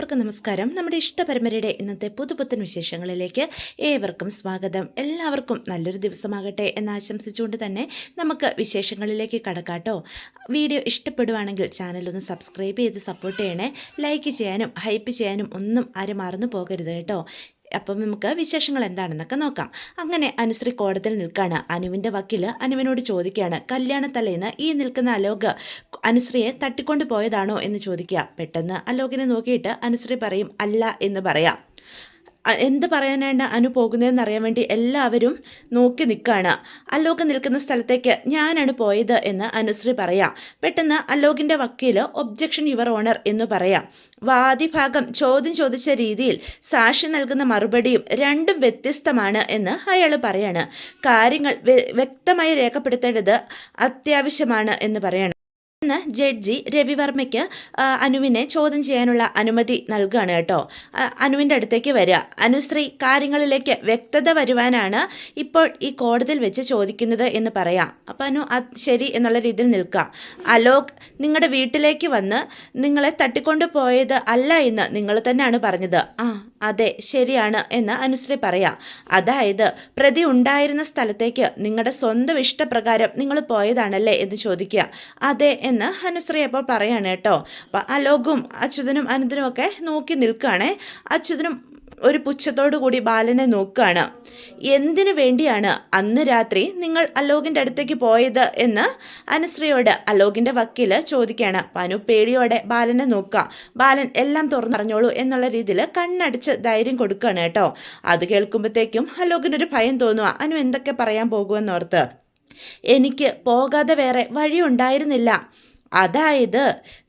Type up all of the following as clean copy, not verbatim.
എല്ലാവർക്കും നമസ്കാരം. നമ്മുടെ ഇഷ്ടപരമ്പരയുടെ ഇന്നത്തെ പുതുപുത്തൻ വിശേഷങ്ങളിലേക്ക് ഏവർക്കും സ്വാഗതം. എല്ലാവർക്കും നല്ലൊരു ദിവസമാകട്ടെ എന്ന് ആശംസിച്ചുകൊണ്ട് തന്നെ നമുക്ക് വിശേഷങ്ങളിലേക്ക് കടക്കാട്ടോ. വീഡിയോ ഇഷ്ടപ്പെടുവാണെങ്കിൽ ചാനലൊന്ന് സബ്സ്ക്രൈബ് ചെയ്ത് സപ്പോർട്ട് ചെയ്യണേ. ലൈക്ക് ചെയ്യാനും ഹൈപ്പ് ചെയ്യാനും ഒന്നും ആരും മറന്നു പോകരുത് കേട്ടോ. അപ്പം നമുക്ക് വിശേഷങ്ങൾ എന്താണെന്നൊക്കെ നോക്കാം. അങ്ങനെ അനുശ്രീ കോടതിയിൽ നിൽക്കുകയാണ്. അനുവിൻ്റെ വക്കീല് അനുവിനോട് ചോദിക്കുകയാണ്, കല്യാണത്തലേന്ന് ഈ നിൽക്കുന്ന അലോക് അനുശ്രീയെ തട്ടിക്കൊണ്ടു പോയതാണോ എന്ന് ചോദിക്കുക. പെട്ടെന്ന് അലോകിനെ നോക്കിയിട്ട് അനുശ്രീ പറയും അല്ല എന്ന് പറയാം. എന്ത് പറയാനാണ് അനു പോകുന്നതെന്ന് അറിയാൻ വേണ്ടി എല്ലാവരും നോക്കി നിൽക്കുകയാണ്. അലോക് നിൽക്കുന്ന സ്ഥലത്തേക്ക് ഞാനാണ് പോയത് എന്ന് അനുശ്രീ പറയാം. പെട്ടെന്ന് അലോകിൻ്റെ വക്കീല് ഒബ്ജക്ഷൻ യുവർ ഓണർ എന്ന് പറയാം. വാദിഭാഗം ചോദ്യം ചോദിച്ച രീതിയിൽ സാക്ഷി നൽകുന്ന മറുപടിയും രണ്ടും വ്യത്യസ്തമാണ് എന്ന് അയാൾ പറയാണ്. കാര്യങ്ങൾ വ്യക്തമായി രേഖപ്പെടുത്തേണ്ടത് അത്യാവശ്യമാണ് എന്ന് പറയണം. ജഡ്ജി രവിവർമ്മയ്ക്ക് അനുവിനെ ചോദ്യം ചെയ്യാനുള്ള അനുമതി നൽകുകയാണ് കേട്ടോ. അനുവിൻ്റെ അടുത്തേക്ക് വരിക. അനുശ്രീ കാര്യങ്ങളിലേക്ക് വ്യക്തത വരുവാനാണ് ഇപ്പോൾ ഈ കോടതിയിൽ വെച്ച് ചോദിക്കുന്നത് എന്ന് പറയാം. അപ്പം അനു ശരി എന്നുള്ള രീതിയിൽ നിൽക്കുക. അലോക് നിങ്ങളുടെ വീട്ടിലേക്ക് വന്ന് നിങ്ങളെ തട്ടിക്കൊണ്ടു പോയത് അല്ല എന്ന് നിങ്ങൾ തന്നെയാണ് പറഞ്ഞത്. അതെ ശരിയാണ് എന്ന് അനുശ്രീ പറയാം. അതായത് പ്രതി ഉണ്ടായിരുന്ന സ്ഥലത്തേക്ക് നിങ്ങളുടെ സ്വന്തം ഇഷ്ടപ്രകാരം നിങ്ങൾ പോയതാണല്ലേ എന്ന് ചോദിക്കുക. അതെ എന്ന് അനുശ്രീ അപ്പോൾ പറയാണ് കേട്ടോ. അപ്പം അലോകും അച്യുതനും അനന്തനും ഒക്കെ നോക്കി നിൽക്കുകയാണേ. അച്യുതനും ഒരു പുച്ഛത്തോടു കൂടി ബാലനെ നോക്കുകയാണ്. എന്തിനു വേണ്ടിയാണ് അന്ന് രാത്രി നിങ്ങൾ അലോകിൻ്റെ അടുത്തേക്ക് പോയത് എന്ന് അനുശ്രീയോട് അലോകിൻ്റെ വക്കീല് ചോദിക്കുകയാണ്. അനു പേടിയോടെ ബാലനെ നോക്കുക. ബാലൻ എല്ലാം തുറന്നറിഞ്ഞോളൂ എന്നുള്ള രീതിയിൽ കണ്ണടിച്ച് ധൈര്യം കൊടുക്കുകയാണ് കേട്ടോ. അത് കേൾക്കുമ്പോഴത്തേക്കും അലോകിനൊരു ഭയം തോന്നുക. അനു എന്തൊക്കെ പറയാൻ പോകുമെന്നോർത്ത്. എനിക്ക് പോകാതെ വേറെ വഴിയുണ്ടായിരുന്നില്ല. അതായത്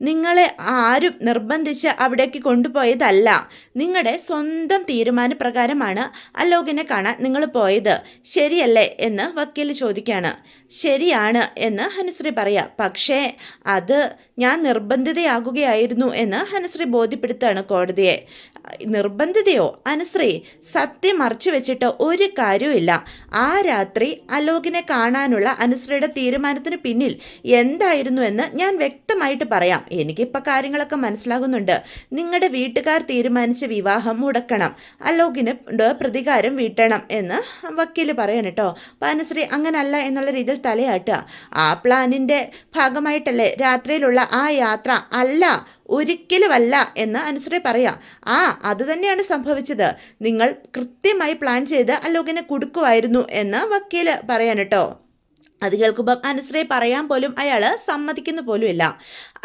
നിങ്ങളെ ആരും നിർബന്ധിച്ച് അവിടേക്ക് കൊണ്ടുപോയതല്ല. നിങ്ങളുടെ സ്വന്തം തീരുമാനപ്രകാരമാണ് അലോകിനെ കാണാൻ നിങ്ങൾ പോയത്. ശരിയല്ലേ എന്ന് വക്കീൽ ചോദിക്കുകയാണ്. ശരിയാണ് എന്ന് അനുശ്രീ പറയാം. പക്ഷേ അത് ഞാൻ നിർബന്ധിതയാകുകയായിരുന്നു എന്ന് അനുശ്രീ ബോധ്യപ്പെടുത്തുകയാണ് കോടതിയെ. നിർബന്ധിതയോ? അനുശ്രീ സത്യം മറച്ചു വെച്ചിട്ട് ഒരു കാര്യവുമില്ല. ആ രാത്രി അലോകിനെ കാണാനുള്ള അനുശ്രീയുടെ തീരുമാനത്തിന് പിന്നിൽ എന്തായിരുന്നു എന്ന് ഞാൻ വ്യക്തമായിട്ട് പറയാം. എനിക്കിപ്പോൾ കാര്യങ്ങളൊക്കെ മനസ്സിലാകുന്നുണ്ട്. നിങ്ങളുടെ വീട്ടുകാർ തീരുമാനിച്ച വിവാഹം മുടക്കണം, അലോകിന് പ്രതികാരം വീട്ടണം എന്ന് വക്കീല് പറയാൻ കേട്ടോ. അപ്പം അനുശ്രീ അങ്ങനല്ല എന്നുള്ള രീതിയിൽ തലയാട്ടുക. ആ പ്ലാനിൻ്റെ ഭാഗമായിട്ടല്ലേ രാത്രിയിലുള്ള ആ യാത്ര? അല്ല, ഒരിക്കലുമല്ല എന്ന് അനുശ്രീ പറയാം. അത് തന്നെയാണ് സംഭവിച്ചത്. നിങ്ങൾ കൃത്യമായി പ്ലാൻ ചെയ്ത് അലോകിനെ കൊടുക്കുമായിരുന്നു എന്ന് വക്കീല് പറയാൻ കേട്ടോ. അത് കേൾക്കുമ്പം അനുശ്രീ പറയാൻ പോലും അയാൾ സമ്മതിക്കുന്നു പോലുമില്ല.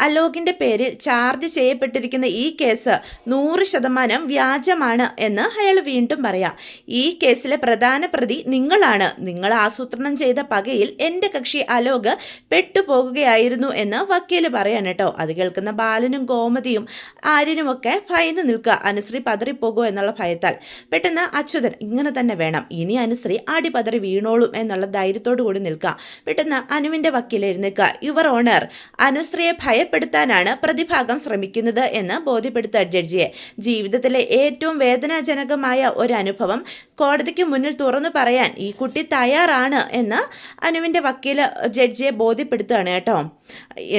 അലോകിൻ്റെ പേരിൽ ചാർജ് ചെയ്യപ്പെട്ടിരിക്കുന്ന ഈ കേസ് 100% വ്യാജമാണ് എന്ന് അയാൾ വീണ്ടും പറയാം. ഈ കേസിലെ പ്രധാന പ്രതി നിങ്ങളാണ്. നിങ്ങൾ ആസൂത്രണം ചെയ്ത പകയിൽ എൻ്റെ കക്ഷി അലോക് പെട്ടുപോകുകയായിരുന്നു എന്ന് വക്കീല് പറയാൻ കേട്ടോ. അത് കേൾക്കുന്ന ബാലനും ഗോമതിയും ആര്യനുമൊക്കെ ഭയന്ന് നിൽക്കുക. അനുശ്രീ പതറിപ്പോകുമോ എന്നുള്ള ഭയത്താൽ. പെട്ടെന്ന് അച്യുതൻ ഇങ്ങനെ തന്നെ വേണം, ഇനി അനുശ്രീ അടിപതറി വീണോളും എന്നുള്ള ധൈര്യത്തോടു കൂടി നിൽക്കുക. പെട്ടെന്ന് അനുവിൻ്റെ വക്കീൽ എഴുന്നേൽക്കുക. യുവർ ഓണർ, അനുശ്രീയെ ഭയപ്പെടുത്താനാണ് പ്രതിഭാഗം ശ്രമിക്കുന്നത് എന്ന് ബോധ്യപ്പെടുത്തുക ജഡ്ജിയെ. ജീവിതത്തിലെ ഏറ്റവും വേദനാജനകമായ ഒരു അനുഭവം കോടതിക്ക് മുന്നിൽ തുറന്നു പറയാൻ ഈ കുട്ടി തയ്യാറാണ് എന്ന് അനുവിൻ്റെ വക്കീല് ജഡ്ജിയെ ബോധ്യപ്പെടുത്തുകയാണ് കേട്ടോ.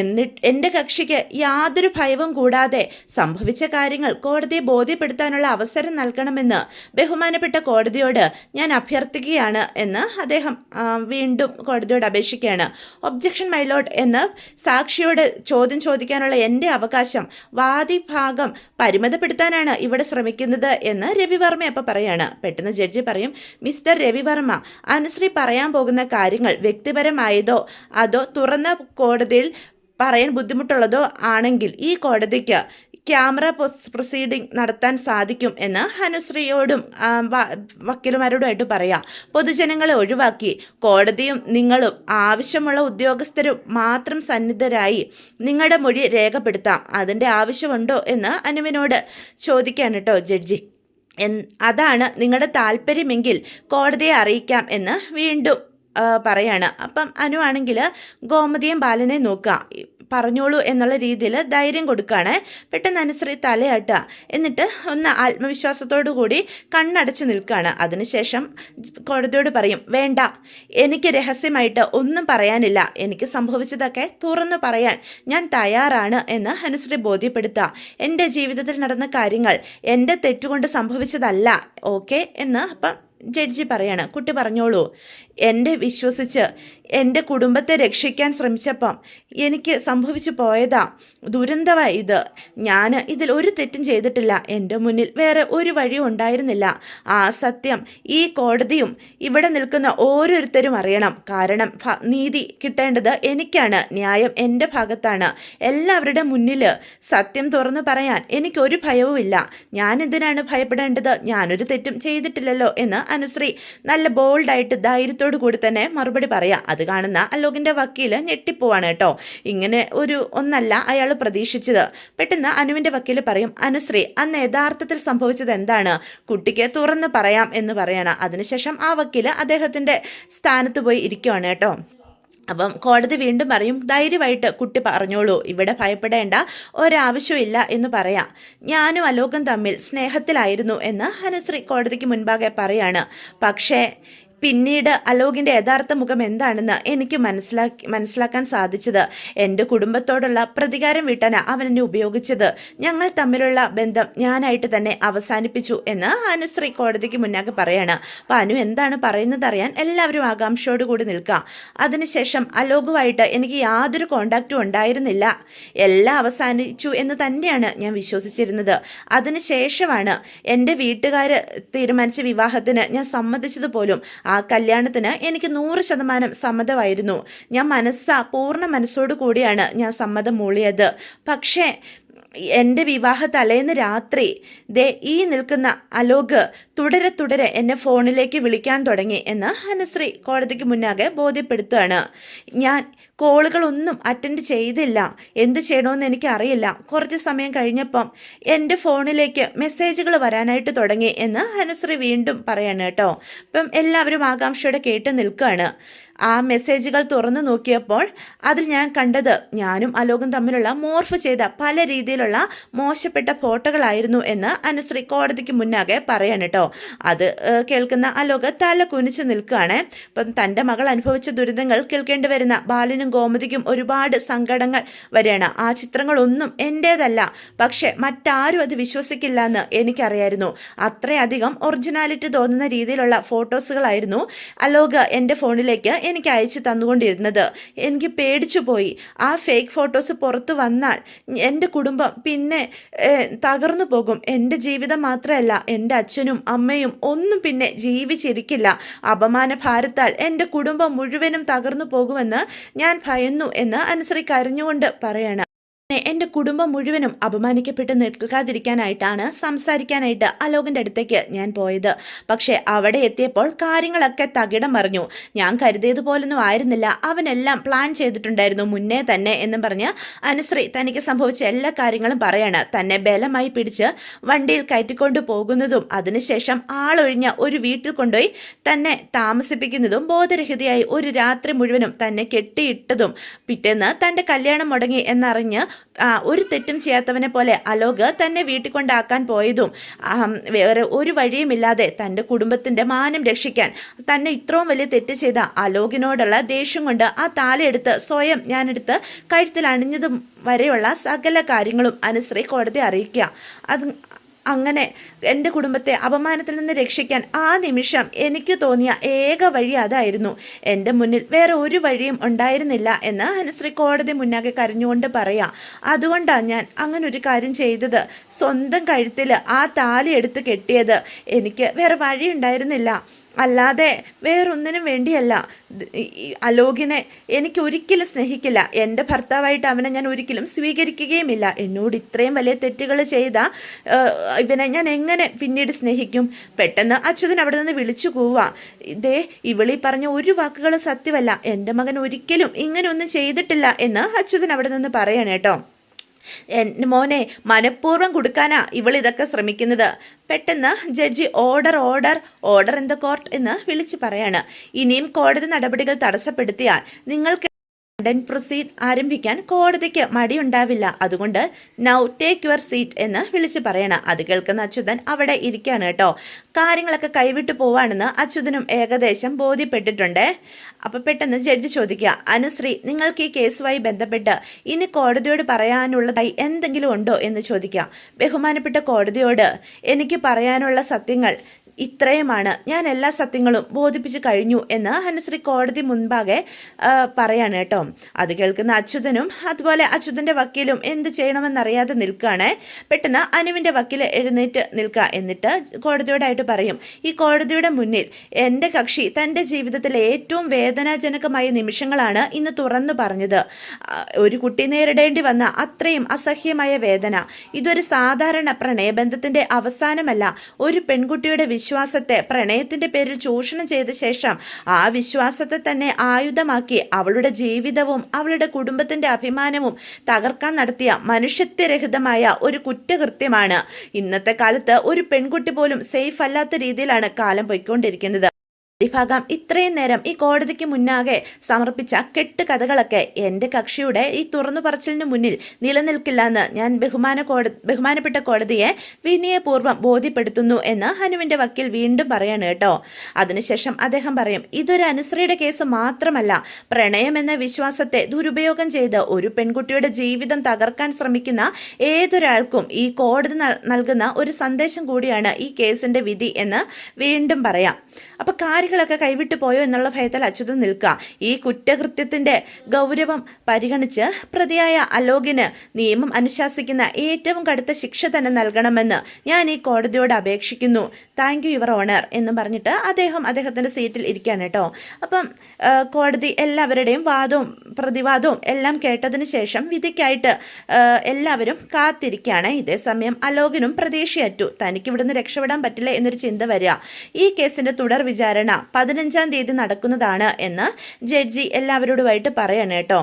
എന്നിട്ട് എൻ്റെ കക്ഷിക്ക് യാതൊരു ഭയവും കൂടാതെ സംഭവിച്ച കാര്യങ്ങൾ കോടതിയെ ബോധ്യപ്പെടുത്താനുള്ള അവസരം നൽകണമെന്ന് ബഹുമാനപ്പെട്ട കോടതിയോട് ഞാൻ അഭ്യർത്ഥിക്കുകയാണ് എന്ന് അദ്ദേഹം വീണ്ടും കോടതിയോട് അപേക്ഷിക്കുകയാണ്. ഒബ്ജക്ഷൻ മൈ ലോർഡ് എന്ന് സാക്ഷിയോട് ചോദ്യം ചോദിക്കാനുള്ള എൻ്റെ അവകാശം വാദിഭാഗം പരിമിതപ്പെടുത്താനാണ് ഇവിടെ ശ്രമിക്കുന്നത് എന്ന് രവിവർമ്മ അപ്പോൾ പറയാണ്. പെട്ടെന്ന് ജഡ്ജി പറയും, മിസ്റ്റർ രവിവർമ്മ, അനുശ്രീ പറയാൻ പോകുന്ന കാര്യങ്ങൾ വ്യക്തിപരമായതോ അതോ തുറന്ന കോടതിയിൽ പറയാൻ ബുദ്ധിമുട്ടുള്ളതോ ആണെങ്കിൽ ഈ കോടതിക്ക് ക്യാമറ പ്രൊസീഡിംഗ് നടത്താൻ സാധിക്കും എന്ന് അനുശ്രീയോടും വക്കീലുമാരോടുമായിട്ട് പറയാം. പൊതുജനങ്ങളെ ഒഴിവാക്കി കോടതിയും നിങ്ങളും ആവശ്യമുള്ള ഉദ്യോഗസ്ഥരും മാത്രം സന്നിധരായി നിങ്ങളുടെ മൊഴി രേഖപ്പെടുത്താം. അതിൻ്റെ ആവശ്യമുണ്ടോ എന്ന് അനുവിനോട് ചോദിക്കാൻ കേട്ടോ ജഡ്ജി. അതാണ് നിങ്ങളുടെ താല്പര്യമെങ്കിൽ കോടതിയെ അറിയിക്കാം എന്ന് വീണ്ടും പറയാണ്. അപ്പം അനു ആണെങ്കിൽ ഗോമതിയും ബാലനെ നോക്കുക, പറഞ്ഞോളൂ എന്നുള്ള രീതിയിൽ ധൈര്യം കൊടുക്കുകയാണ്. പെട്ടെന്ന് അനുശ്രീ തലയാട്ടുക, എന്നിട്ട് ഒന്ന് ആത്മവിശ്വാസത്തോടു കൂടി കണ്ണടച്ച് നിൽക്കുകയാണ്. അതിനുശേഷം കോടതിയോട് പറയും, വേണ്ട, എനിക്ക് രഹസ്യമായിട്ട് ഒന്നും പറയാനില്ല, എനിക്ക് സംഭവിച്ചതൊക്കെ തുറന്നു പറയാൻ ഞാൻ തയ്യാറാണ് എന്ന് അനുശ്രീ ബോധ്യപ്പെടുത്തുക. എൻ്റെ ജീവിതത്തിൽ നടന്ന കാര്യങ്ങൾ എൻ്റെ തെറ്റുകൊണ്ട് സംഭവിച്ചതല്ല, ഓക്കെ എന്ന് അപ്പം ജഡ്ജി പറയാണ്. കുട്ടി പറഞ്ഞോളൂ, എൻ്റെ വിശ്വസിച്ച് എൻ്റെ കുടുംബത്തെ രക്ഷിക്കാൻ ശ്രമിച്ചപ്പം എനിക്ക് സംഭവിച്ചു പോയതാ, ദുരന്തമായി ഇത്. ഞാൻ ഇതിൽ ഒരു തെറ്റും ചെയ്തിട്ടില്ല, എൻ്റെ മുന്നിൽ വേറെ ഒരു വഴിയും ഉണ്ടായിരുന്നില്ല. ആ സത്യം ഈ കോടതിയും ഇവിടെ നിൽക്കുന്ന ഓരോരുത്തരും അറിയണം. കാരണം നീതി കിട്ടേണ്ടത് എനിക്കാണ്, ന്യായം എൻ്റെ ഭാഗത്താണ്. എല്ലാവരുടെ മുന്നിൽ സത്യം തുറന്നു പറയാൻ എനിക്കൊരു ഭയവുമില്ല. ഞാൻ എന്തിനാണ് ഭയപ്പെടേണ്ടത്? ഞാനൊരു തെറ്റും ചെയ്തിട്ടില്ലല്ലോ എന്ന് അനുശ്രീ നല്ല ബോൾഡായിട്ട് ധൈര്യത്തോടു കൂടി തന്നെ മറുപടി പറയാം. അത് കാണുന്ന അലോകിന്റെ വക്കീല് ഞെട്ടിപ്പോവാണ് കേട്ടോ. ഇങ്ങനെ ഒന്നല്ല അയാൾ പ്രതീക്ഷിച്ചത്. പെട്ടെന്ന് അനുവിന്റെ വക്കീല് പറയും, അനുശ്രീ, അന്ന് യഥാർത്ഥത്തിൽ സംഭവിച്ചത് എന്താണ്? കുട്ടിക്ക് തുറന്നു പറയാം എന്ന് പറയണം. അതിനുശേഷം ആ വക്കീല് അദ്ദേഹത്തിന്റെ സ്ഥാനത്ത് പോയി ഇരിക്കുവാണ് കേട്ടോ. അപ്പം കോടതി വീണ്ടും പറയും, ധൈര്യമായിട്ട് കുട്ടി പറഞ്ഞോളൂ, ഇവിടെ ഭയപ്പെടേണ്ട ഒരാവശ്യമില്ല എന്ന് പറയാം. ഞാനും അലോകം തമ്മിൽ സ്നേഹത്തിലായിരുന്നു എന്ന് അനുശ്രീ കോടതിക്ക് മുൻപാകെ പറയാണ്. പക്ഷേ പിന്നീട് അലോകിൻ്റെ യഥാർത്ഥ മുഖം എന്താണെന്ന് എനിക്ക് മനസ്സിലാക്കാൻ സാധിച്ചത്. എൻ്റെ കുടുംബത്തോടുള്ള പ്രതികാരം വീട്ടാൻ അവൻ എന്നെ ഉപയോഗിച്ചത്. ഞങ്ങൾ തമ്മിലുള്ള ബന്ധം ഞാനായിട്ട് തന്നെ അവസാനിപ്പിച്ചു എന്ന് അനുശ്രീ കോടതിക്ക് മുന്നാകെ പറയാണ്. അപ്പം അനു എന്താണ് പറയുന്നത് അറിയാൻ എല്ലാവരും ആകാംക്ഷയോട് കൂടി നിൽക്കുക. അതിനുശേഷം അലോകുമായിട്ട് എനിക്ക് യാതൊരു കോണ്ടാക്റ്റും ഉണ്ടായിരുന്നില്ല, എല്ലാം അവസാനിച്ചു എന്ന് തന്നെയാണ് ഞാൻ വിശ്വസിച്ചിരുന്നത്. അതിനുശേഷമാണ് എൻ്റെ വീട്ടുകാർ തീരുമാനിച്ച വിവാഹത്തിന് ഞാൻ സമ്മതിച്ചത് പോലും. ആ കല്യാണത്തിന് എനിക്ക് 100% സമ്മതമായിരുന്നു. ഞാൻ പൂർണ്ണ മനസ്സോടു കൂടിയാണ് ഞാൻ സമ്മതം മൂളിയത്. പക്ഷേ എൻ്റെ വിവാഹ തലേന്ന് രാത്രി ഈ നിൽക്കുന്ന അലോക് തുടരെ എന്നെ ഫോണിലേക്ക് വിളിക്കാൻ തുടങ്ങി എന്ന് അനുശ്രീ കോടതിക്ക് മുന്നാകെ ബോധ്യപ്പെടുത്തുകയാണ്. ഞാൻ കോളുകളൊന്നും അറ്റൻഡ് ചെയ്തില്ല, എന്ത് ചെയ്യണമെന്ന് എനിക്കറിയില്ല. കുറച്ച് സമയം കഴിഞ്ഞപ്പം എൻ്റെ ഫോണിലേക്ക് മെസ്സേജുകൾ വരാനായിട്ട് തുടങ്ങി എന്ന് അനുശ്രീ വീണ്ടും പറയാണ് കേട്ടോ. ഇപ്പം എല്ലാവരും ആകാംക്ഷയോടെ കേട്ട് നിൽക്കുകയാണ്. ആ മെസ്സേജുകൾ തുറന്നു നോക്കിയപ്പോൾ അതിൽ ഞാൻ കണ്ടത് ഞാനും അലോകും തമ്മിലുള്ള മോർഫ് ചെയ്ത പല രീതിയിലുള്ള മോശപ്പെട്ട ഫോട്ടോകളായിരുന്നു എന്ന് അനുശ്രീ കോടതിക്ക് മുന്നാകെ പറയാണ് കേട്ടോ. അത് കേൾക്കുന്ന അലോക് തല കുനിച്ച് നിൽക്കുകയാണ്. ഇപ്പം തൻ്റെ മകൾ അനുഭവിച്ച ദുരിതങ്ങൾ കേൾക്കേണ്ടി വരുന്ന ബാലനും ഗോമതിക്കും ഒരുപാട് സങ്കടങ്ങൾ വരികയാണ്. ആ ചിത്രങ്ങളൊന്നും എൻ്റേതല്ല, പക്ഷെ മറ്റാരും അത് വിശ്വസിക്കില്ല എന്ന് എനിക്കറിയായിരുന്നു. അത്രയധികം ഒറിജിനാലിറ്റി തോന്നുന്ന രീതിയിലുള്ള ഫോട്ടോസുകളായിരുന്നു അലോക് എൻ്റെ ഫോണിലേക്ക് എനിക്ക് അയച്ചു തന്നുകൊണ്ടിരുന്നത്. എനിക്ക് പേടിച്ചു പോയി. ആ ഫേക്ക് ഫോട്ടോസ് പുറത്തു വന്നാൽ എൻ്റെ കുടുംബം പിന്നെ തകർന്നു പോകും. എൻ്റെ ജീവിതം മാത്രമല്ല, എൻ്റെ അച്ഛനും അമ്മയും ഒന്നും പിന്നെ ജീവിച്ചിരിക്കില്ല. അപമാന ഭാരത്താൽ എൻ്റെ കുടുംബം മുഴുവനും തകർന്നു പോകുമെന്ന് ഞാൻ ഭയന്നു എന്ന് അനുശ്രീ കരഞ്ഞുകൊണ്ട് പറയാണ്. എൻ്റെ കുടുംബം മുഴുവനും അപമാനിക്കപ്പെട്ട് നിൽക്കാതിരിക്കാനായിട്ടാണ് സംസാരിക്കാനായിട്ട് അലോകിൻ്റെ അടുത്തേക്ക് ഞാൻ പോയത്. പക്ഷേ അവിടെ എത്തിയപ്പോൾ കാര്യങ്ങളൊക്കെ തകിടം മറിഞ്ഞു. ഞാൻ കരുതിയതുപോലൊന്നും ആയിരുന്നില്ല, അവനെല്ലാം പ്ലാൻ ചെയ്തിട്ടുണ്ടായിരുന്നു മുന്നേ തന്നെ എന്നും പറഞ്ഞ് അനുശ്രീ തനിക്ക് സംഭവിച്ച എല്ലാ കാര്യങ്ങളും പറയാണ്. തന്നെ ബലമായി പിടിച്ച് വണ്ടിയിൽ കയറ്റിക്കൊണ്ട് പോകുന്നതും അതിനുശേഷം ആളൊഴിഞ്ഞ ഒരു വീട്ടിൽ കൊണ്ടുപോയി തന്നെ താമസിപ്പിക്കുന്നതും ബോധരഹിതയായി ഒരു രാത്രി മുഴുവനും തന്നെ കെട്ടിയിട്ടതും പിറ്റേന്ന് തൻ്റെ കല്യാണം മുടങ്ങി എന്നറിഞ്ഞ് ഒരു തെറ്റും ചെയ്യാത്തവനെ പോലെ അലോക് തന്നെ വീട്ടിൽ കൊണ്ടാക്കാൻ പോയതും വേറെ ഒരു വഴിയുമില്ലാതെ തൻ്റെ കുടുംബത്തിൻ്റെ മാനം രക്ഷിക്കാൻ തന്നെ ഇത്രയും വലിയ തെറ്റ് ചെയ്ത അലോകിനോടുള്ള ദേഷ്യം കൊണ്ട് ആ താലയെടുത്ത് സ്വയം ഞാനെടുത്ത് കഴുത്തിൽ അണിഞ്ഞതും വരെയുള്ള സകല കാര്യങ്ങളും അനുശ്രീ കോടതി അറിയിക്കുക. അങ്ങനെ എൻ്റെ കുടുംബത്തെ അപമാനത്തിൽ നിന്ന് രക്ഷിക്കാൻ ആ നിമിഷം എനിക്ക് തോന്നിയ ഏക വഴി അതായിരുന്നു. എൻ്റെ മുന്നിൽ വേറെ ഒരു വഴിയും ഉണ്ടായിരുന്നില്ല എന്ന് അനുശ്രീ കോടതി മുന്നാകെ കരഞ്ഞുകൊണ്ട് പറയാം. അതുകൊണ്ടാണ് ഞാൻ അങ്ങനെ ഒരു കാര്യം ചെയ്തത്. സ്വന്തം കഴുത്തിൽ ആ താലി എടുത്ത് കെട്ടിയത്. എനിക്ക് വേറെ വഴി ഉണ്ടായിരുന്നില്ല, അല്ലാതെ വേറൊന്നിനും വേണ്ടിയല്ല. അലോകിനെ എനിക്ക് ഒരിക്കലും സ്നേഹിക്കില്ല, എൻ്റെ ഭർത്താവായിട്ട് അവനെ ഞാൻ ഒരിക്കലും സ്വീകരിക്കുകയുമില്ല. എന്നോട് ഇത്രയും വലിയ തെറ്റുകൾ ചെയ്ത ഇവനെ ഞാൻ എങ്ങനെ പിന്നീട് സ്നേഹിക്കും? പെട്ടെന്ന് അച്യുതൻ അവിടെ നിന്ന് വിളിച്ചു പോവുക. ഇവളീ പറഞ്ഞ ഒരു വാക്കുകൾ സത്യമല്ല, എൻ്റെ മകൻ ഒരിക്കലും ഇങ്ങനെ ഒന്നും ചെയ്തിട്ടില്ല എന്ന് അച്യുതൻ അവിടെ നിന്ന് പറയണം കേട്ടോ. മോനെ മനഃപൂർവ്വം കൊടുക്കാനാ ഇവൾ ഇതൊക്കെ ശ്രമിക്കുന്നത്. പെട്ടെന്ന് judge order order order in the court എന്ന് വിളിച്ചു പറയാണ്. ഇനിയും കോടതി നടപടികൾ തടസ്സപ്പെടുത്തിയാൽ നിങ്ങൾക്ക് പ്രൊസീഡ് ആരംഭിക്കാൻ കോടതിക്ക് മടിയുണ്ടാവില്ല. അതുകൊണ്ട് നൗ ടേക്ക് യുവർ സീറ്റ് എന്ന് വിളിച്ചു പറയണം. അത് കേൾക്കുന്ന അച്യുതൻ അവിടെ ഇരിക്കുകയാണ് കേട്ടോ. കാര്യങ്ങളൊക്കെ കൈവിട്ടു പോവാണെന്ന് അച്യുതനും ഏകദേശം ബോധ്യപ്പെട്ടിട്ടുണ്ട്. അപ്പം പെട്ടെന്ന് ജഡ്ജി ചോദിക്കുക, അനുശ്രീ, നിങ്ങൾക്ക് ഈ കേസുമായി ബന്ധപ്പെട്ട് ഇനി കോടതിയോട് പറയാനുള്ളതായി എന്തെങ്കിലും ഉണ്ടോ എന്ന് ചോദിക്കുക. ബഹുമാനപ്പെട്ട കോടതിയോട് എനിക്ക് പറയാനുള്ള സത്യങ്ങൾ ഇത്രയുമാണ്, ഞാൻ എല്ലാ സത്യങ്ങളും ബോധിപ്പിച്ചു കഴിഞ്ഞു എന്ന് അനുശ്രീ കോടതി മുൻപാകെ പറയാണ് കേട്ടോ. അത് കേൾക്കുന്ന അച്യുതനും അതുപോലെ അച്യുതൻ്റെ വക്കീലും എന്ത് ചെയ്യണമെന്നറിയാതെ നിൽക്കുകയാണ്. പെട്ടെന്ന് അനുവിൻ്റെ വക്കീൽ എഴുന്നേറ്റ് നിൽക്കുക. എന്നിട്ട് കോടതിയോടായിട്ട് പറയും, ഈ കോടതിയുടെ മുന്നിൽ എൻ്റെ കക്ഷി തൻ്റെ ജീവിതത്തിലെ ഏറ്റവും വേദനാജനകമായ നിമിഷങ്ങളാണ് ഇന്ന് തുറന്നു പറഞ്ഞത്. ഒരു കുട്ടി നേരിടേണ്ടി വന്ന അത്രയും അസഹ്യമായ വേദന. ഇതൊരു സാധാരണ പ്രണയബന്ധത്തിൻ്റെ അവസാനമല്ല. ഒരു പെൺകുട്ടിയുടെ വിശ്വാസത്തെ പ്രണയത്തിന്റെ പേരിൽ ചൂഷണം ചെയ്ത ശേഷം ആ വിശ്വാസത്തെ തന്നെ ആയുധമാക്കി അവളുടെ ജീവിതവും അവളുടെ കുടുംബത്തിന്റെ അഭിമാനവും തകർക്കാൻ നടത്തിയ മനുഷ്യത്വരഹിതമായ ഒരു കുറ്റകൃത്യമാണ്. ഇന്നത്തെ കാലത്ത് ഒരു പെൺകുട്ടി പോലും സേഫ് അല്ലാത്ത രീതിയിലാണ് കാലം പോയിക്കൊണ്ടിരിക്കുന്നത്. ഭാഗം ഇത്രയും നേരം ഈ കോടതിക്ക് മുന്നാകെ സമർപ്പിച്ച കെട്ടുകഥകളൊക്കെ എൻ്റെ കക്ഷിയുടെ ഈ തുറന്നു പറച്ചിലിന് മുന്നിൽ നിലനിൽക്കില്ല എന്ന് ഞാൻ ബഹുമാനപ്പെട്ട കോടതിയെ വിനയപൂർവ്വം ബോധ്യപ്പെടുത്തുന്നു എന്ന് ഹനുവിൻ്റെ വക്കീൽ വീണ്ടും പറയാണ് കേട്ടോ. അതിനുശേഷം അദ്ദേഹം പറയും, ഇതൊരു അനുശ്രീയുടെ കേസ് മാത്രമല്ല, പ്രണയം എന്ന വിശ്വാസത്തെ ദുരുപയോഗം ചെയ്ത് ഒരു പെൺകുട്ടിയുടെ ജീവിതം തകർക്കാൻ ശ്രമിക്കുന്ന ഏതൊരാൾക്കും ഈ കോടതി നൽകുന്ന ഒരു സന്ദേശം കൂടിയാണ് ഈ കേസിൻ്റെ വിധി എന്ന് വീണ്ടും പറയാം. അപ്പോൾ കാര്യങ്ങളൊക്കെ കൈവിട്ടു പോയോ എന്നുള്ള ഭയത്തിൽ അച്യുതൻ നിൽക്കുക. ഈ കുറ്റകൃത്യത്തിൻ്റെ ഗൗരവം പരിഗണിച്ച് പ്രതിയായ അലോകിന് നിയമം അനുശാസിക്കുന്ന ഏറ്റവും കടുത്ത ശിക്ഷ തന്നെ നൽകണമെന്ന് ഞാൻ ഈ കോടതിയോട് അപേക്ഷിക്കുന്നു. താങ്ക് യു യുവർ ഓണർ എന്ന് പറഞ്ഞിട്ട് അദ്ദേഹത്തിൻ്റെ സീറ്റിൽ ഇരിക്കുകയാണ് കേട്ടോ. അപ്പം കോടതി എല്ലാവരുടെയും വാദവും പ്രതിവാദവും എല്ലാം കേട്ടതിന് ശേഷം വിധിക്കായിട്ട് എല്ലാവരും കാത്തിരിക്കുകയാണ്. ഇതേസമയം അലോകിനും പ്രതീക്ഷയറ്റു. തനിക്ക് ഇവിടുന്ന് രക്ഷപ്പെടാൻ പറ്റില്ല എന്നൊരു ചിന്ത വരിക. ഈ കേസിൻ്റെ തുടർ വിചാരണ 15-ാം തീയതി നടക്കുന്നതാണ് എന്ന് ജഡ്ജി എല്ലാവരോടുമായിട്ട് പറയണം കേട്ടോ.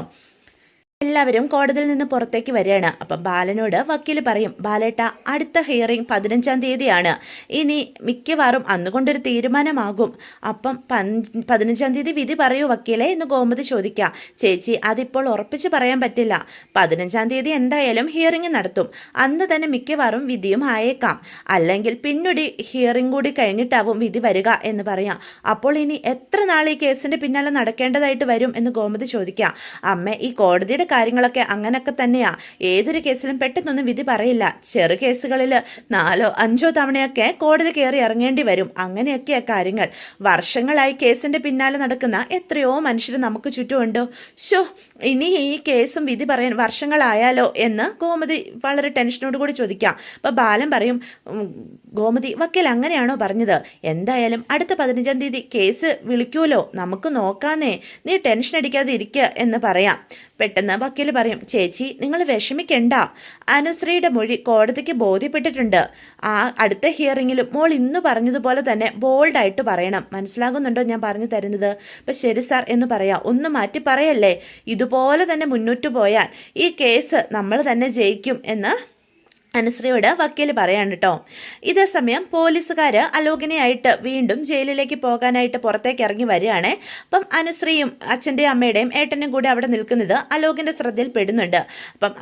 എല്ലാവരും കോടതിയിൽ നിന്ന് പുറത്തേക്ക് വരികയാണ്. അപ്പം ബാലനോട് വക്കീൽ പറയും, ബാലേട്ട, അടുത്ത ഹിയറിംഗ് 15-ാം തീയതിയാണ്. ഇനി മിക്കവാറും അന്നുകൊണ്ടൊരു തീരുമാനമാകും. അപ്പം 15-ാം തീയതി വിധി പറയൂ വക്കീലെ എന്ന് ഗോമതി ചോദിക്കാം. ചേച്ചി, അതിപ്പോൾ ഉറപ്പിച്ച് പറയാൻ പറ്റില്ല. 15-ാം തീയതി എന്തായാലും ഹിയറിംഗ് നടത്തും. അന്ന് തന്നെ മിക്കവാറും വിധിയും ആയേക്കാം. അല്ലെങ്കിൽ പിന്നൊരു ഹിയറിംഗ് കൂടി കഴിഞ്ഞിട്ടാവും വിധി വരിക എന്ന് പറയാം. അപ്പോൾ ഇനി എത്ര നാൾ ഈ കേസിൻ്റെ പിന്നാലെ നടക്കേണ്ടതായിട്ട് വരും എന്ന് ഗോമതി ചോദിക്കാം. അമ്മ, ഈ കോടതിയുടെ കാര്യങ്ങളൊക്കെ അങ്ങനൊക്കെ തന്നെയാ. ഏതൊരു കേസിലും പെട്ടെന്നൊന്നും വിധി പറയില്ല. ചെറു കേസുകളിൽ 4-5 തവണയൊക്കെ കോടതി കയറി ഇറങ്ങേണ്ടി വരും. അങ്ങനെയൊക്കെയാ കാര്യങ്ങൾ. വർഷങ്ങളായി കേസിന്റെ പിന്നാലെ നടക്കുന്ന എത്രയോ മനുഷ്യർ നമുക്ക് ചുറ്റുമുണ്ടോ. ഇനി ഈ കേസും വിധി പറയാൻ വർഷങ്ങളായാലോ എന്ന് ഗോമതി വളരെ ടെൻഷനോട് കൂടി ചോദിക്കാം. അപ്പോൾ ബാലൻ പറയും, ഗോമതി, വക്കീൽ അങ്ങനെയാണോ പറഞ്ഞത്? എന്തായാലും അടുത്ത 15-ാം തീയതി കേസ് വിളിക്കൂലോ, നമുക്ക് നോക്കാന്നേ, നീ ടെൻഷൻ അടിക്കാതെ ഇരിക്കുക എന്ന് പറയാം. പെട്ടെന്ന് വക്കീൽ പറയും, ചേച്ചി, നിങ്ങൾ വിഷമിക്കണ്ട. അനുശ്രീയുടെ മൊഴി കോടതിക്ക് ബോധ്യപ്പെട്ടിട്ടുണ്ട്. ആ അടുത്ത ഹിയറിങ്ങിലും മോൾ ഇന്ന് പറഞ്ഞതുപോലെ തന്നെ ബോൾഡായിട്ട് പറയണം. മനസ്സിലാകുന്നുണ്ടോ ഞാൻ പറഞ്ഞു തരുന്നത്? അപ്പം ശരി സാർ എന്ന് പറയാം. ഒന്ന് മാറ്റി പറയല്ലേ. ഇതുപോലെ തന്നെ മുന്നോട്ട് പോയാൽ ഈ കേസ് നമ്മൾ തന്നെ ജയിക്കും എന്ന് അനുശ്രീയോട് വക്കീൽ പറയാണ് കേട്ടോ. ഇതേസമയം പോലീസുകാർ അലോകിനെയായിട്ട് വീണ്ടും ജയിലിലേക്ക് പോകാനായിട്ട് പുറത്തേക്ക് ഇറങ്ങി വരികയാണ്. അപ്പം അനുശ്രീയും അച്ഛൻ്റെയും അമ്മയുടെയും ഏട്ടനും കൂടി അവിടെ നിൽക്കുന്നത് അലോകിൻ്റെ ശ്രദ്ധയിൽ പെടുന്നുണ്ട്. അപ്പം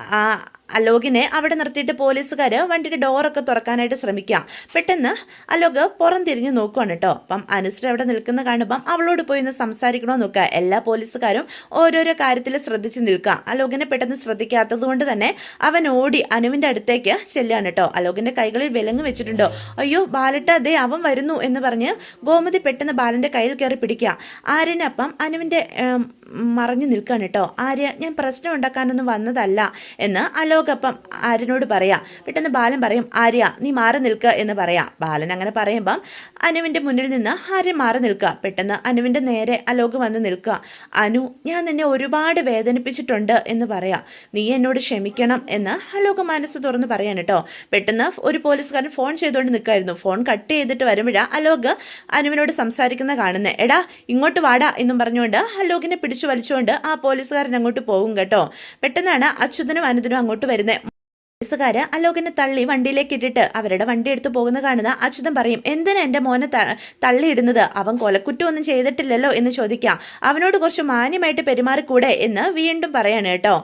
അലോകിനെ അവിടെ നിർത്തിയിട്ട് പോലീസുകാർ വണ്ടിയുടെ ഡോറൊക്കെ തുറക്കാനായിട്ട് ശ്രമിക്കുക. പെട്ടെന്ന് അലോക് പുറം തിരിഞ്ഞ് നോക്കുവാണ് കേട്ടോ. അപ്പം അനുശ്രീ അവിടെ നിൽക്കുന്ന കാണുമ്പം അവളോട് പോയി ഒന്ന് സംസാരിക്കണോ നോക്കുക. എല്ലാ പോലീസുകാരും ഓരോരോ കാര്യത്തിൽ ശ്രദ്ധിച്ച് നിൽക്കുക. അലോകിനെ പെട്ടെന്ന് ശ്രദ്ധിക്കാത്തത് കൊണ്ട് തന്നെ അവൻ ഓടി അനുവിൻ്റെ അടുത്തേക്ക് ചെല്ലുകയാണ് കേട്ടോ. അലോകിൻ്റെ കൈകളിൽ വിലങ്ങ് വെച്ചിട്ടുണ്ടോ. അയ്യോ ബാലട്ട, ദേ അവൻ വരുന്നു എന്ന് പറഞ്ഞ് ഗോമതി പെട്ടെന്ന് ബാലൻ്റെ കയ്യിൽ കയറി പിടിക്കുക. ആര്യനപ്പം അനുവിൻ്റെ മറഞ്ഞു നിൽക്കുകയാണ് കേട്ടോ. ആര്യ, ഞാൻ പ്രശ്നം ഉണ്ടാക്കാനൊന്നും വന്നതല്ല എന്ന് അലോകപ്പം ആര്യനോട് പറയാം. പെട്ടെന്ന് ബാലൻ പറയും, ആര്യ, നീ മാറി നിൽക്കുക എന്ന് പറയാം. ബാലൻ അങ്ങനെ പറയുമ്പം അനുവിൻ്റെ മുന്നിൽ നിന്ന് ആര്യ മാറി നിൽക്കുക. പെട്ടെന്ന് അനുവിൻ്റെ നേരെ അലോക് വന്ന് നിൽക്കുക. അനു, ഞാൻ നിന്നെ ഒരുപാട് വേദനിപ്പിച്ചിട്ടുണ്ട് എന്ന് പറയാം. നീ എന്നോട് ക്ഷമിക്കണം എന്ന് അലോക് മനസ്സ് തുറന്ന് പറയാൻ കേട്ടോ. പെട്ടെന്ന് ഒരു പോലീസുകാരൻ ഫോൺ ചെയ്തുകൊണ്ട് നിൽക്കായിരുന്നു. ഫോൺ കട്ട് ചെയ്തിട്ട് വരുമ്പോഴാണ് അലോക് അനുവിനോട് സംസാരിക്കുന്ന കാണുന്നത്. എടാ, ഇങ്ങോട്ട് വാടാ എന്നും പറഞ്ഞുകൊണ്ട് അലോകിനെ പിടിച്ചു പിടിച്ചു വലിച്ചുകൊണ്ട് ആ പോലീസുകാരൻ അങ്ങോട്ട് പോകും കേട്ടോ. പെട്ടെന്നാണ് അച്യുതനും അനന്തനും അങ്ങോട്ട് വരുന്നത്. പോലീസുകാര് അലോകിനെ തള്ളി വണ്ടിയിലേക്ക് ഇട്ടിട്ട് അവരുടെ വണ്ടി എടുത്ത് പോകുന്ന കാണുന്ന അച്യുതൻ പറയും, എന്തിനാ എൻ്റെ മോനെ തള്ളിയിടുന്നത്? അവൻ കൊലക്കുറ്റമൊന്നും ചെയ്തിട്ടില്ലല്ലോ എന്ന് ചോദിക്കാം. അവനോട് കുറച്ച് മാന്യമായിട്ട് പെരുമാറിക്കൂടെ എന്ന് വീണ്ടും പറയാണ് കേട്ടോ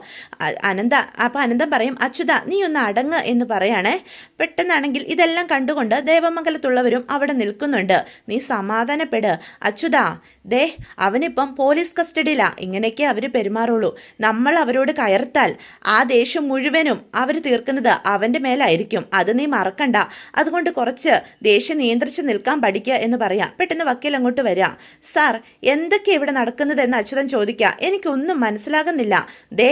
അനന്തം പറയും, അച്യുത നീ ഒന്ന് അടങ്ങ് എന്ന് പറയാണേ. പെട്ടെന്നാണെങ്കിൽ ഇതെല്ലാം കണ്ടുകൊണ്ട് ദേവമംഗലത്തുള്ളവരും അവിടെ നിൽക്കുന്നുണ്ട്. നീ സമാധാനപ്പെട് അച്യുത, ദേ അവനിപ്പം പോലീസ് കസ്റ്റഡിയിലാ. ഇങ്ങനെയൊക്കെ അവർ പെരുമാറുള്ളൂ. നമ്മൾ അവരോട് കയർത്താൽ ആ ദേഷ്യം മുഴുവനും അവർ തീർക്കുന്നത് അവൻ്റെ മേലായിരിക്കും. അത് നീ മറക്കണ്ട. അതുകൊണ്ട് കുറച്ച് ദേഷ്യം നിയന്ത്രിച്ച് നിൽക്കാൻ പഠിക്കുക എന്ന് പറയാം. പെട്ടെന്ന് വക്കീൽ അങ്ങോട്ട് വരിക. സാർ, എന്തൊക്കെയാണ് ഇവിടെ നടക്കുന്നതെന്ന് അച്യുതൻ ചോദിക്കുക. എനിക്കൊന്നും മനസ്സിലാകുന്നില്ല. ദേ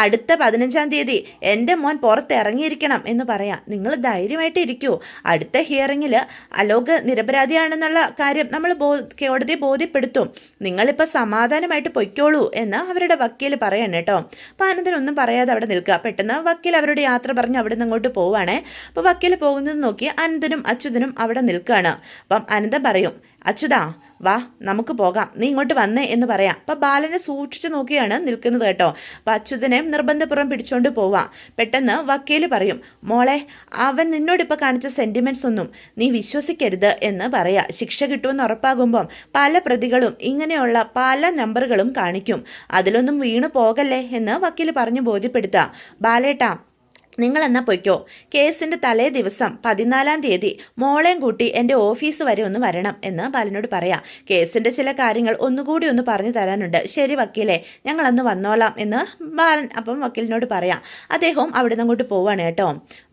അടുത്ത 15-ാം തീയതി എൻ്റെ മോൻ പുറത്തിറങ്ങിയിരിക്കണം എന്ന് പറയാം. നിങ്ങൾ ധൈര്യമായിട്ട് ഇരിക്കൂ. അടുത്ത ഹിയറിങ്ങിൽ അലോക് നിരപരാധിയാണെന്നുള്ള കാര്യം നമ്മൾ കോടതിയെ ബോധ്യപ്പെടുത്തും. നിങ്ങളിപ്പോൾ സമാധാനമായിട്ട് പൊയ്ക്കോളൂ എന്ന് അവരുടെ വക്കീൽ പറയണം കേട്ടോ. അപ്പോൾ അനന്തനൊന്നും പറയാതെ അവിടെ നിൽക്കുക. പെട്ടെന്ന് വക്കീൽ അവരുടെ യാത്ര പറഞ്ഞ് അവിടെ നിന്ന് അങ്ങോട്ട് പോവുകയാണേ. അപ്പോൾ വക്കീൽ പോകുന്നത് നോക്കി അനന്തനും അച്യുതനും അവിടെ നിൽക്കുകയാണ്. അപ്പം അനന്തൻ പറയും, അച്യുതാ വാ നമുക്ക് പോകാം, നീ ഇങ്ങോട്ട് വന്നേ എന്ന് പറയാം. അപ്പം ബാലനെ സൂക്ഷിച്ചു നോക്കിയാണ് നിൽക്കുന്നത് കേട്ടോ. അപ്പം അച്യുതനെ നിർബന്ധപൂർവ്വം പിടിച്ചുകൊണ്ട് പോവാം. പെട്ടെന്ന് വക്കീൽ പറയും, മോളെ അവൻ നിന്നോടിപ്പോൾ കാണിച്ച സെൻറ്റിമെൻറ്റ്സ് ഒന്നും നീ വിശ്വസിക്കരുത് എന്ന് പറയാം. ശിക്ഷ കിട്ടുമെന്ന് ഉറപ്പാകുമ്പം പല പ്രതികളും ഇങ്ങനെയുള്ള പല നമ്പറുകളും കാണിക്കും. അതിലൊന്നും വീണു പോകല്ലേ എന്ന് വക്കീൽ പറഞ്ഞു ബോധ്യപ്പെടുത്തുക. ബാലേട്ടാ നിങ്ങളെന്നാ പൊയ്ക്കോ. കേസിൻ്റെ തലേ ദിവസം 14-ാം തീയതി മോളെയും കൂട്ടി എൻ്റെ ഓഫീസ് വരെ ഒന്ന് വരണം എന്ന് ബാലനോട് പറയാം. കേസിൻ്റെ ചില കാര്യങ്ങൾ ഒന്നുകൂടി ഒന്ന് പറഞ്ഞു തരാനുണ്ട്. ശരി വക്കീലെ, ഞങ്ങളന്ന് വന്നോളാം എന്ന് ബാലൻ അപ്പം വക്കീലിനോട് പറയാം. അദ്ദേഹവും അവിടെ നിന്ന് അങ്ങോട്ട് പോവാണ് കേട്ടോ.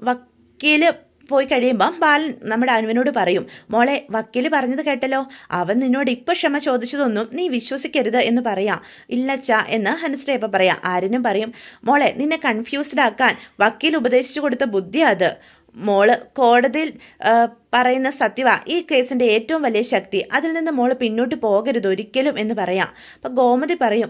വക്കീൽ പോയി കഴിയുമ്പം ബാലൻ നമ്മുടെ അനുവിനോട് പറയും, മോളെ വക്കീൽ പറഞ്ഞത് കേട്ടല്ലോ, അവൻ നിന്നോട് ഇപ്പോൾ ക്ഷമ ചോദിച്ചതൊന്നും നീ വിശ്വസിക്കരുത് എന്ന് പറയാം. ഇല്ലച്ച എന്ന് ഹനുശ്രീ അപ്പം പറയാം. ആരിനും പറയും, മോളെ നിന്നെ കൺഫ്യൂസ്ഡ് ആക്കാൻ വക്കീൽ ഉപദേശിച്ചു കൊടുത്ത ബുദ്ധി അത്. മോള് കോടതിയിൽ പറയുന്ന സത്യവ ഈ കേസിൻ്റെ ഏറ്റവും വലിയ ശക്തി. അതിൽ നിന്ന് മോള് പിന്നോട്ട് പോകരുത് ഒരിക്കലും എന്ന് പറയാം. അപ്പം ഗോമതി പറയും,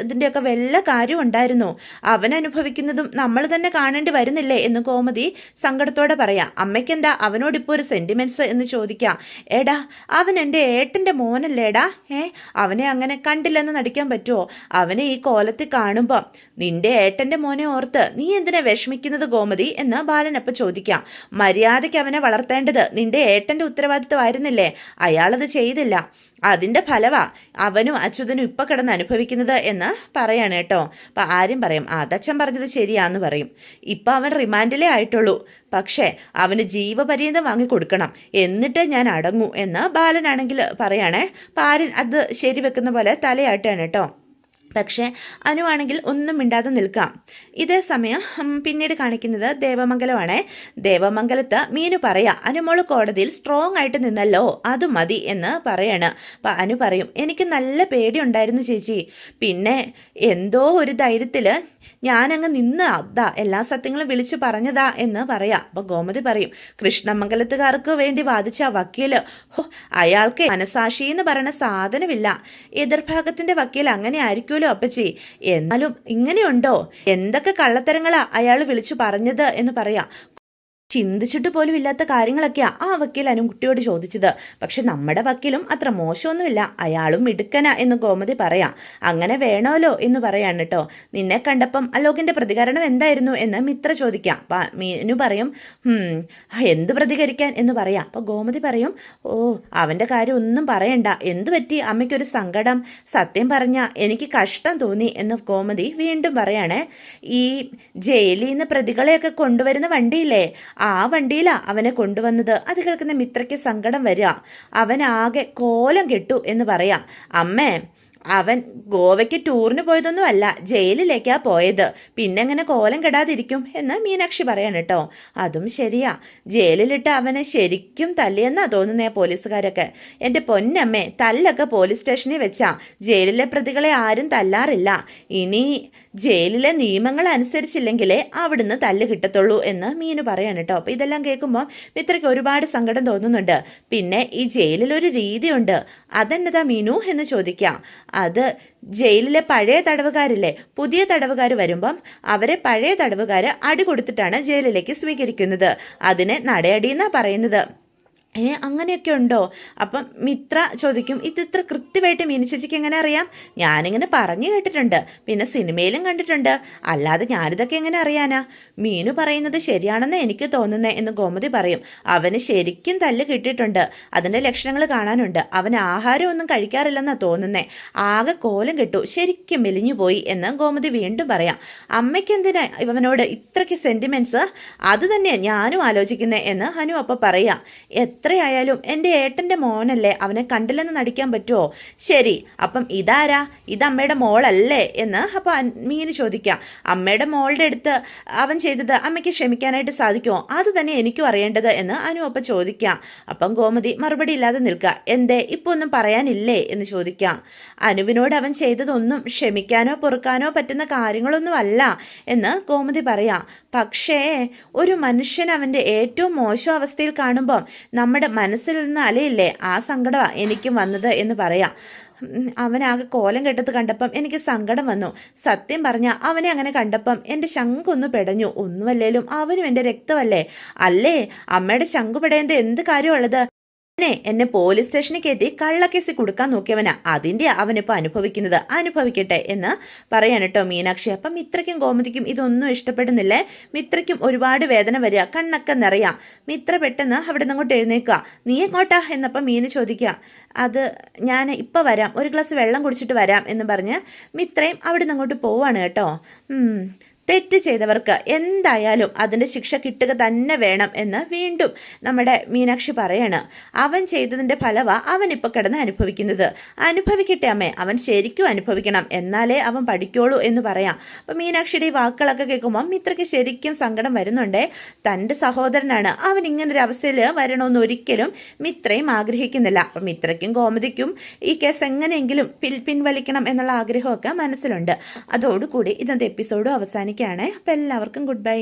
ഇതിൻ്റെയൊക്കെ വല്ല കാര്യം ഉണ്ടായിരുന്നു. അവൻ അനുഭവിക്കുന്നതും നമ്മൾ തന്നെ കാണേണ്ടി വരുന്നില്ലേ എന്ന് ഗോമതി സങ്കടത്തോടെ പറയാം. അമ്മയ്ക്കെന്താ അവനോടിപ്പോൾ ഒരു സെൻറ്റിമെൻറ്റ്സ് എന്ന് ചോദിക്കാം. എടാ അവൻ എൻ്റെ ഏട്ടൻ്റെ മോനല്ലേടാ. അവനെ അങ്ങനെ കണ്ടില്ലെന്ന് നടിക്കാൻ പറ്റുമോ? അവനെ ഈ കോലത്തിൽ കാണുമ്പം നിന്റെ ഏട്ടൻ്റെ മോനെ ഓർത്ത് നീ എന്തിനാ വിഷമിക്കുന്നത് ഗോമതി എന്ന് ബാലനപ്പം ചോദിക്കാം. മര്യാദയ്ക്ക് അവനെ വളർത്തേണ്ടത് നിന്റെ ഏട്ടൻ്റെ ഉത്തരവാദിത്വമായിരുന്നില്ലേ? അയാളത് ചെയ്തില്ല. അതിൻ്റെ ഫലവാ അവനും അച്യുതനും ഇപ്പം കിടന്ന് അനുഭവിക്കുന്നത് എന്ന് പറയാണ് കേട്ടോ. അപ്പം ആരും പറയും, അതച്ഛൻ പറഞ്ഞത് ശരിയാന്ന് പറയും. ഇപ്പം അവൻ റിമാൻഡിലേ ആയിട്ടുള്ളൂ, പക്ഷേ അവന് ജീവപര്യന്തം വാങ്ങിക്കൊടുക്കണം, എന്നിട്ട് ഞാൻ അടങ്ങൂ എന്ന് ബാലനാണെങ്കിൽ പറയണേ. അപ്പം ആരും അത് ശരിവെക്കുന്ന പോലെ തലയാട്ടാണ് കേട്ടോ. പക്ഷേ അനുവാണെങ്കിൽ ഒന്നും മിണ്ടാതെ നിൽക്കാം. ഇതേ സമയം പിന്നീട് കാണിക്കുന്നത് ദേവമംഗലമാണ്. ദേവമംഗലത്ത് മീനു പറയാ, അനുമോള് കോടതിയിൽ സ്ട്രോങ് ആയിട്ട് നിന്നല്ലോ, അത് മതി എന്ന് പറയാണ്. അപ്പം അനു പറയും, എനിക്ക് നല്ല പേടിയുണ്ടായിരുന്നു ചേച്ചി, പിന്നെ എന്തോ ഒരു ധൈര്യത്തിൽ ഞാനങ്ങ് നിന്ന് എല്ലാ സത്യങ്ങളും വിളിച്ച് പറഞ്ഞതാ എന്ന് പറയാം. അപ്പോൾ ഗോമതി പറയും, കൃഷ്ണമംഗലത്തുകാർക്ക് വേണ്ടി വാദിച്ച വക്കീല് അയാൾക്ക് മനസാക്ഷി എന്ന് പറയുന്ന സാധനമില്ല. എതിർഭാഗത്തിൻ്റെ വക്കീൽ അങ്ങനെ ആയിരിക്കുമല്ലോ അപ്പച്ചി. എന്നാലും ഇങ്ങനെയുണ്ടോ? എന്തൊക്കെ കള്ളത്തരങ്ങളാ അയാൾ വിളിച്ചു പറഞ്ഞത് എന്ന് പറയാം. ചിന്തിച്ചിട്ട് പോലും ഇല്ലാത്ത കാര്യങ്ങളൊക്കെയാണ് ആ വക്കീൽ അനുകുട്ടിയോട് ചോദിച്ചത്. പക്ഷെ നമ്മുടെ വക്കീലും അത്ര മോശമൊന്നുമില്ല, അയാളും മിടുക്കന എന്ന് ഗോമതി പറയാം. അങ്ങനെ വേണമല്ലോ എന്ന് പറയാണ് കേട്ടോ. നിന്നെ കണ്ടപ്പം അലോകിൻ്റെ പ്രതികരണം എന്തായിരുന്നു എന്ന് മിത്ര ചോദിക്കാം. മീനു പറയും, എന്ത് പ്രതികരിക്കാൻ എന്ന് പറയാം. അപ്പോൾ ഗോമതി പറയും, അവൻ്റെ കാര്യം ഒന്നും പറയണ്ട, എന്തു പറ്റി അമ്മയ്ക്കൊരു സങ്കടം? സത്യം പറഞ്ഞാൽ എനിക്ക് കഷ്ടം തോന്നി എന്ന് ഗോമതി വീണ്ടും പറയാണ്. ഈ ജയിലിൽ നിന്ന് പ്രതികളെയൊക്കെ കൊണ്ടുവരുന്ന വണ്ടിയില്ലേ, ആ വണ്ടിയിലാണ് അവനെ കൊണ്ടുവന്നത്. അത് കേൾക്കുന്ന മിത്രയ്ക്ക് സങ്കടം വരിക. അവനാകെ കോലം കെട്ടു എന്ന് പറയാം. അമ്മേ, അവൻ ഗോവയ്ക്ക് ടൂറിന് പോയതൊന്നും അല്ല, ജയിലിലേക്കാണ് പോയത്. പിന്നെ എങ്ങനെ കോലം കെടാതിരിക്കും എന്ന് മീനാക്ഷി പറയാണ് കേട്ടോ. അതും ശരിയാ, ജയിലിലിട്ട് അവനെ ശരിക്കും തല്ലിയെന്നാ തോന്നുന്നേ പോലീസുകാരൊക്കെ. എൻ്റെ പൊന്നമ്മേ, തല്ലൊക്കെ പോലീസ് സ്റ്റേഷനിൽ വെച്ചാ, ജയിലിലെ പ്രതികളെ ആരും തല്ലാറില്ല. ഇനി ജയിലിലെ നിയമങ്ങൾ അനുസരിച്ചില്ലെങ്കിലേ അവിടുന്ന് തല്ല് കിട്ടത്തുള്ളൂ എന്ന് മീനു പറയാണ് കേട്ടോ. അപ്പോൾ ഇതെല്ലാം കേൾക്കുമ്പോൾ മിത്രയ്ക്ക് ഒരുപാട് സങ്കടം തോന്നുന്നുണ്ട്. പിന്നെ ഈ ജയിലിലൊരു രീതിയുണ്ട്, അതെന്നതാ മീനു എന്ന് ചോദിക്കാം. അത് ജയിലിലെ പഴയ തടവുകാരില്ലേ, പുതിയ തടവുകാർ വരുമ്പം അവരെ പഴയ തടവുകാർ അടി കൊടുത്തിട്ടാണ് ജയിലിലേക്ക് സ്വീകരിക്കുന്നത്. അതിനെ നടയടി എന്നാണ് പറയുന്നത് അങ്ങനെയൊക്കെ ഉണ്ടോ? അപ്പം മിത്ര ചോദിക്കും, ഇത് ഇത്ര കൃത്യമായിട്ട് മീനു ചേച്ചിക്ക് എങ്ങനെ അറിയാം? ഞാനിങ്ങനെ പറഞ്ഞു കേട്ടിട്ടുണ്ട്, പിന്നെ സിനിമയിലും കണ്ടിട്ടുണ്ട്, അല്ലാതെ ഞാനിതൊക്കെ എങ്ങനെ അറിയാനാ? മീനു പറയുന്നത് ശരിയാണെന്ന് എനിക്ക് തോന്നുന്നേ എന്ന് ഗോമതി പറയും. അവന് ശരിക്കും തല്ല് കിട്ടിയിട്ടുണ്ട്, അതിൻ്റെ ലക്ഷണങ്ങൾ കാണാനുണ്ട്. അവൻ ആഹാരമൊന്നും കഴിക്കാറില്ലെന്നാണ് തോന്നുന്നേ, ആകെ കോലം കെട്ടു, ശരിക്കും മെലിഞ്ഞു പോയി എന്ന് ഗോമതി വീണ്ടും പറയാം. അമ്മയ്ക്ക് എന്തിനാ ഇവനോട് ഇത്രയ്ക്ക് സെൻറ്റിമെൻറ്റ്സ്? അത് തന്നെയാണ് ഞാനും ആലോചിക്കുന്നത് എന്ന് ഹനു അപ്പം പറയാം. എത്രയായാലും എൻ്റെ ഏട്ടൻ്റെ മോനല്ലേ, അവനെ കണ്ടില്ലെന്ന് നടിക്കാൻ പറ്റുമോ? ശരി, അപ്പം ഇതാരാ? ഇത് അമ്മയുടെ മോളല്ലേ എന്ന് അപ്പം മീന് ചോദിക്കാം. അമ്മയുടെ മോളുടെ അടുത്ത് അവൻ ചെയ്തത് അമ്മയ്ക്ക് ക്ഷമിക്കാനായിട്ട് സാധിക്കുമോ? അത് തന്നെ എനിക്കും അറിയേണ്ടത് എന്ന് അനു അപ്പം ചോദിക്കാം. അപ്പം ഗോമതി മറുപടി ഇല്ലാതെ നിൽക്കുക. എന്തേ ഇപ്പോൾ ഒന്നും പറയാനില്ലേ എന്ന് ചോദിക്കാം. അനുവിനോട് അവൻ ചെയ്തതൊന്നും ക്ഷമിക്കാനോ പൊറുക്കാനോ പറ്റുന്ന കാര്യങ്ങളൊന്നും അല്ല എന്ന് ഗോമതി പറയാം. പക്ഷേ ഒരു മനുഷ്യൻ അവൻ്റെ ഏറ്റവും മോശം അവസ്ഥയിൽ കാണുമ്പം നമ്മുടെ മനസ്സിൽ നിന്ന് അലയില്ലേ, ആ സങ്കടമാണ് എനിക്കും വന്നത് എന്ന് പറയാം. അവനാകെ കോലം കെട്ടത് കണ്ടപ്പം എനിക്ക് സങ്കടം വന്നു. സത്യം പറഞ്ഞാൽ അവനെ അങ്ങനെ കണ്ടപ്പം എൻ്റെ ശങ്കൊന്ന് പെടഞ്ഞു. ഒന്നുമല്ലേലും അവനും എൻ്റെ രക്തമല്ലേ. അല്ലേ, അമ്മയുടെ ശങ്കു പെടേണ്ടത് എന്ത് കാര്യമുള്ളത്? എന്നെ പോലീസ് സ്റ്റേഷനിൽ കയറ്റി കള്ളക്കേസ് കൊടുക്കാൻ നോക്കിയവനാ, അതിൻ്റെ അവനിപ്പോൾ അനുഭവിക്കുന്നത്. അനുഭവിക്കട്ടെ എന്ന് പറയാൻ കേട്ടോ മീനാക്ഷി. അപ്പം മിത്രയ്ക്കും ഗോമതിക്കും ഇതൊന്നും ഇഷ്ടപ്പെടുന്നില്ലേ. മിത്രയ്ക്കും ഒരുപാട് വേദന വരിക, കണ്ണൊക്കെ നിറയാം. മിത്ര പെട്ടെന്ന് അവിടെ നിന്ന് അങ്ങോട്ട് എഴുന്നേക്കുക. നീ എങ്ങോട്ടാ എന്നപ്പം മീന് ചോദിക്കുക. അത് ഞാൻ ഇപ്പം വരാം, ഒരു ഗ്ലാസ് വെള്ളം കുടിച്ചിട്ട് വരാം എന്ന് പറഞ്ഞ് മിത്രയും അവിടെ നിന്ന് അങ്ങോട്ട് പോവാണ് കേട്ടോ. തെറ്റ് ചെയ്തവർക്ക് എന്തായാലും അതിൻ്റെ ശിക്ഷ കിട്ടുക തന്നെ വേണം എന്ന് വീണ്ടും നമ്മുടെ മീനാക്ഷി പറയാണ്. അവൻ ചെയ്തതിൻ്റെ ഫലമാണ് അവനിപ്പോൾ കിടന്ന് അനുഭവിക്കുന്നത്. അനുഭവിക്കട്ടെ അമ്മേ, അവൻ ശരിക്കും അനുഭവിക്കണം, എന്നാലേ അവൻ പഠിക്കുള്ളൂ എന്ന് പറയാം. അപ്പം മീനാക്ഷിയുടെ ഈ വാക്കുകളൊക്കെ കേൾക്കുമ്പോൾ മിത്രയ്ക്ക് ശരിക്കും സങ്കടം വരുന്നുണ്ടേ. തൻ്റെ സഹോദരനാണ്, അവൻ ഇങ്ങനൊരു അവസ്ഥയിൽ വരണമെന്ന് ഒരിക്കലും മിത്രയും ആഗ്രഹിക്കുന്നില്ല. അപ്പം മിത്രയ്ക്കും ഗോമതിക്കും ഈ കേസ് എങ്ങനെയെങ്കിലും പിൻവലിക്കണം എന്നുള്ള ആഗ്രഹമൊക്കെ മനസ്സിലുണ്ട്. അതോടുകൂടി ഇന്നത്തെ എപ്പിസോഡും അവസാനിക്കും. അപ്പോൾ എല്ലാവർക്കും ഗുഡ് ബൈ.